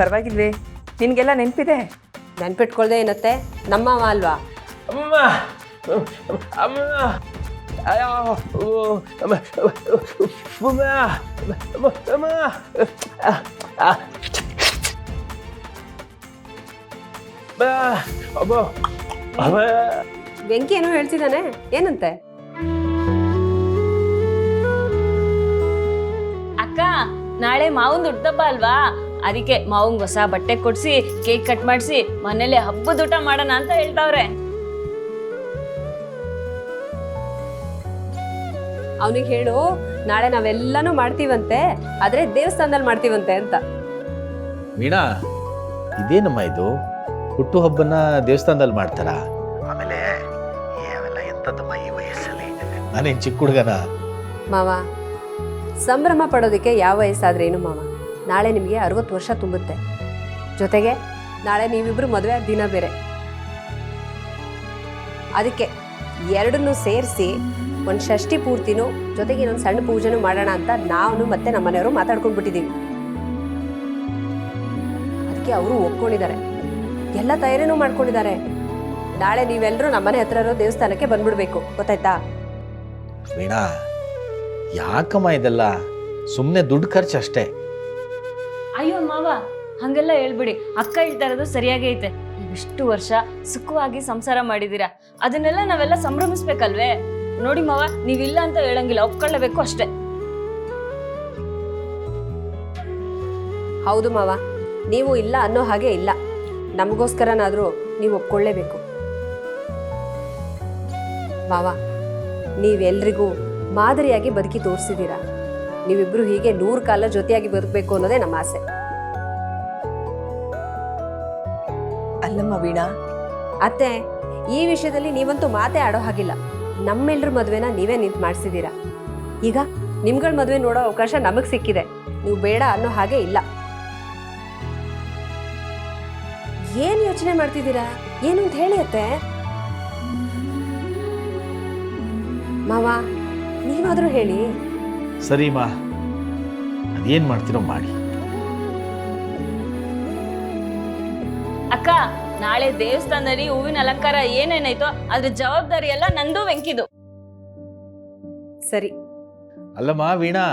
ಪರವಾಗಿಲ್ವೇ? ನಿನಗೆಲ್ಲ ನೆನಪಿದೆ? ನೆನ್ಪಿಟ್ಕೊಳ್ದೆ ಏನತ್ತೆ, ನಮ್ಮವ ಅಲ್ವಾ? ಅಮ್ಮ ಅಮ್ಮ ಅಯ್ಯೋ ಅಮ್ಮ ಅಮ್ಮ ಅಮ್ಮ ಅಮ್ಮ ಅಮ್ಮ ಬೆಂಕಿ ಏನೋ ಹೇಳ್ತಿದ್ದಾನೆ, ಏನಂತೆ? ಅಕ್ಕ, ನಾಳೆ ಮಾವಂದು ಹುಟ್ಟುಹಬ್ಬ ಅಲ್ವಾ, ಅದಕ್ಕೆ ಮಾವಂಗ್ ಹೊಸ ಬಟ್ಟೆ ಕೊಡ್ಸಿ ಕೇಕ್ ಕಟ್ ಮಾಡಿಸಿ ಮನೇಲೆ ಹಬ್ಬದ ಊಟ ಮಾಡೋಣ ಅಂತ ಹೇಳ್ತಾವ್ರೆ. ಅವನಿಗೆ ಹೇಳು, ನಾಳೆ ನಾವೆಲ್ಲಾನು ಮಾಡ್ತೀವಂತೆ, ಆದ್ರೆ ದೇವಸ್ಥಾನದಲ್ಲಿ ಮಾಡ್ತೀವಂತೆ ಅಂತ. ವೀಣಾ, ಇದೇನಮ್ಮ ಇದು? ಹುಟ್ಟು ಹಬ್ಬನ ದೇವಸ್ಥಾನದಲ್ಲಿ ಮಾಡ್ತಾರ? ಆಮೇಲೆ ಅವೆಲ್ಲ ಎಂಥದ್ದಮ್ಮ ಈ ವಯಸ್ಸಲ್ಲಿ? ನಾನೇನು ಚಿಕ್ಕ ಹುಡುಗನ? ಮಾವ, ಸಂಭ್ರಮ ಪಡೋದಕ್ಕೆ ಯಾವ ವಯಸ್ಸಾದ್ರೇನು ಮಾವ. ನಾಳೆ ನಿಮಗೆ 60 ವರ್ಷ ತುಂಬುತ್ತೆ. ಜೊತೆಗೆ ನಾಳೆ ನೀವಿಬ್ರು ಮದುವೆ ಆದ ದಿನ ಬೇರೆ. ಅದಕ್ಕೆ ಎರಡನ್ನೂ ಸೇರಿಸಿ ಒಂದು ಷಷ್ಠಿ ಪೂರ್ತಿನೂ ಜೊತೆಗೆ ಇನ್ನೊಂದು ಸಣ್ಣ ಪೂಜೆನೂ ಮಾಡೋಣ ಅಂತ ನಾವು ಮತ್ತೆ ನಮ್ಮ ಮನೆಯವರು ಮಾತಾಡ್ಕೊಂಡ್ಬಿಟ್ಟಿದ್ದೀವಿ. ಅದಕ್ಕೆ ಅವರು ಒಪ್ಕೊಂಡಿದ್ದಾರೆ, ಎಲ್ಲ ತಯಾರಿನೂ ಮಾಡ್ಕೊಂಡಿದ್ದಾರೆ. ನಾಳೆ ನೀವೆಲ್ಲರೂ ನಮ್ಮನೆ ಹತ್ರ ಇರೋ ದೇವಸ್ಥಾನಕ್ಕೆ ಬಂದ್ಬಿಡ್ಬೇಕು, ಗೊತ್ತಾಯ್ತಾ? ವೀಣಾ, ಯಾಕಮ್ಮ ಇದೆಲ್ಲ? ಸುಮ್ಮನೆ ದುಡ್ಡು ಖರ್ಚು ಅಷ್ಟೇ. ಅಯ್ಯೋ ಮಾವ, ಹಂಗೆಲ್ಲ ಹೇಳ್ಬಿಡಿ. ಅಕ್ಕ ಹೇಳ್ತಾ ಇರೋದು ಸರಿಯಾಗಿ ಐತೆ. ಇಷ್ಟು ವರ್ಷ ಸುಖವಾಗಿ ಸಂಸಾರ ಮಾಡಿದೀರಾ, ಅದನ್ನೆಲ್ಲ ನಾವೆಲ್ಲ ಸಂಭ್ರಮಿಸ್ಬೇಕಲ್ವೇ? ನೋಡಿ ಮಾವ, ನೀವಿಲ್ಲ ಅಂತ ಹೇಳಂಗಿಲ್ಲ, ಒಪ್ಕೊಳ್ಳೇಬೇಕು ಅಷ್ಟೇ. ಹೌದು ಮಾವ, ನೀವು ಇಲ್ಲ ಅನ್ನೋ ಹಾಗೆ ಇಲ್ಲ. ನಮಗೋಸ್ಕರನಾದ್ರೂ ನೀವು ಒಪ್ಕೊಳ್ಳೇಬೇಕು. ಮಾವ, ನೀವೆಲ್ರಿಗೂ ಮಾದರಿಯಾಗಿ ಬದುಕಿ ತೋರಿಸಿದ್ದೀರಾ. ನೀವಿಬ್ರು ಹೀಗೆ 100 ಕಾಲ ಜೊತೆಯಾಗಿ ಬದುಕಬೇಕು ಅನ್ನೋದೇ ನಮ್ಮ ಆಸೆ. ಅಲ್ಲಮ್ಮ ವೀಣಾ, ಅತ್ತೆ, ಈ ವಿಷಯದಲ್ಲಿ ನೀವಂತೂ ಮಾತೇ ಆಡೋ ಹಾಗಿಲ್ಲ. ನಮ್ಮೆಲ್ರ ಮದುವೆನ ನೀವೇ ನಿಂತು ಮಾಡಿಸಿದ್ದೀರಾ. ಈಗ ನಿಮ್ಗಳ ಮದುವೆ ನೋಡೋ ಅವಕಾಶ ನಮಗೆ ಸಿಕ್ಕಿದೆ. ನೀವು ಬೇಡ ಅನ್ನೋ ಹಾಗೆ ಇಲ್ಲ. ಏನ್ ಯೋಚನೆ ಮಾಡ್ತಿದ್ದೀರಾ? ಏನು ಅಂತ ಹೇಳಿ ಅತ್ತೆ. ಮಾವ, ನೀವಾದ್ರೂ ಹೇಳಿ. ಸರಿಮಾ, ಅದೇನು ಮಾಡ್ತೀರೋ ಮಾಡಿ. ಅಕ್ಕ, ನಾಳೆ ದೇವಸ್ಥಾನದಲ್ಲಿ ಹೂವಿನ ಅಲಂಕಾರ ಏನೇನಾಯ್ತೋ ಅದ್ರ ಜವಾಬ್ದಾರಿ ಎಲ್ಲ ನಂದು ವೆಂಕಿದು. ಸರಿ. ಅಲ್ಲಮ್ಮ ವೀಣಾ,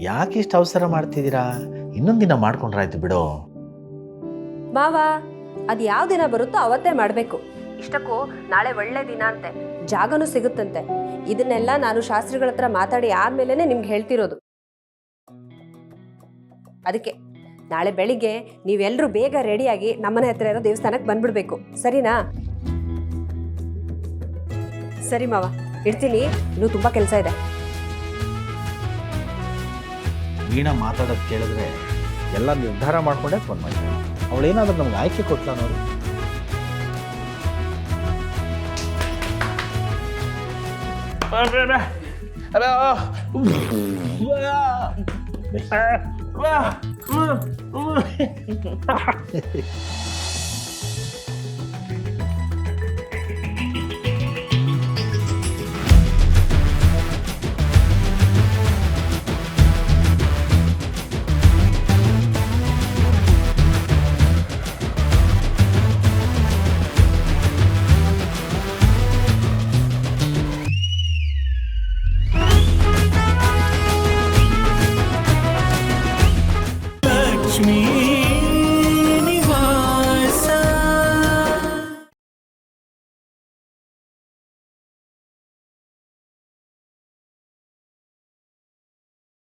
ಯಾಕೆ ಇಷ್ಟು ಅವಸರ ಮಾಡ್ತಿದ್ದೀರಾ? ಇನ್ನೊಂದಿನ ಮಾಡ್ಕೊಂಡ್ರಾಯ್ತು ಬಿಡು. ಮಾವ, ಅದು ಯಾವ ದಿನ ಬರುತ್ತೋ ಅವತ್ತೇ ಮಾಡಬೇಕು. ಇಷ್ಟಕ್ಕೂ ನಾಳೆ ಒಳ್ಳೆ ದಿನ ಅಂತೆ, ಜಾಗನೂ ಸಿಗುತ್ತಂತೆ. ಇದನ್ನೆಲ್ಲ ನಾನು ಶಾಸ್ತ್ರಿಗಳ ಹತ್ರ ಮಾತಾಡಿ ಆದ್ಮೇಲೆ ನಿಮ್ಗೆ ಹೇಳ್ತಿರೋದು. ಅದಕ್ಕೆ ನಾಳೆ ಬೆಳಿಗ್ಗೆ ನೀವೆಲ್ಲರೂ ಬೇಗ ರೆಡಿಯಾಗಿ ನಮ್ಮನೆ ಹತ್ರ ಇರೋ ದೇವಸ್ಥಾನಕ್ಕೆ ಬಂದ್ಬಿಡ್ಬೇಕು, ಸರಿನಾ? ಸರಿ ಮಾವ, ಇಡ್ತೀನಿ, ಇನ್ನೂ ತುಂಬಾ ಕೆಲಸ ಇದೆ. ವೀಣಾ ಮಾತಾಡೋದು ಕೇಳಿದ್ರೆ ಎಲ್ಲ ನಿರ್ಧಾರ ಮಾಡ್ಕೊಂಡೇ ಫೋನ್ ಮಾಡಿದ್ದೆ. ಅವಳೇನಾದ್ರೂ ನಮ್ಗೆ ಆಯ್ಕೆ ಕೊಟ್ಲ ನೋಡಿ. ಲಕ್ಷ್ಮೀ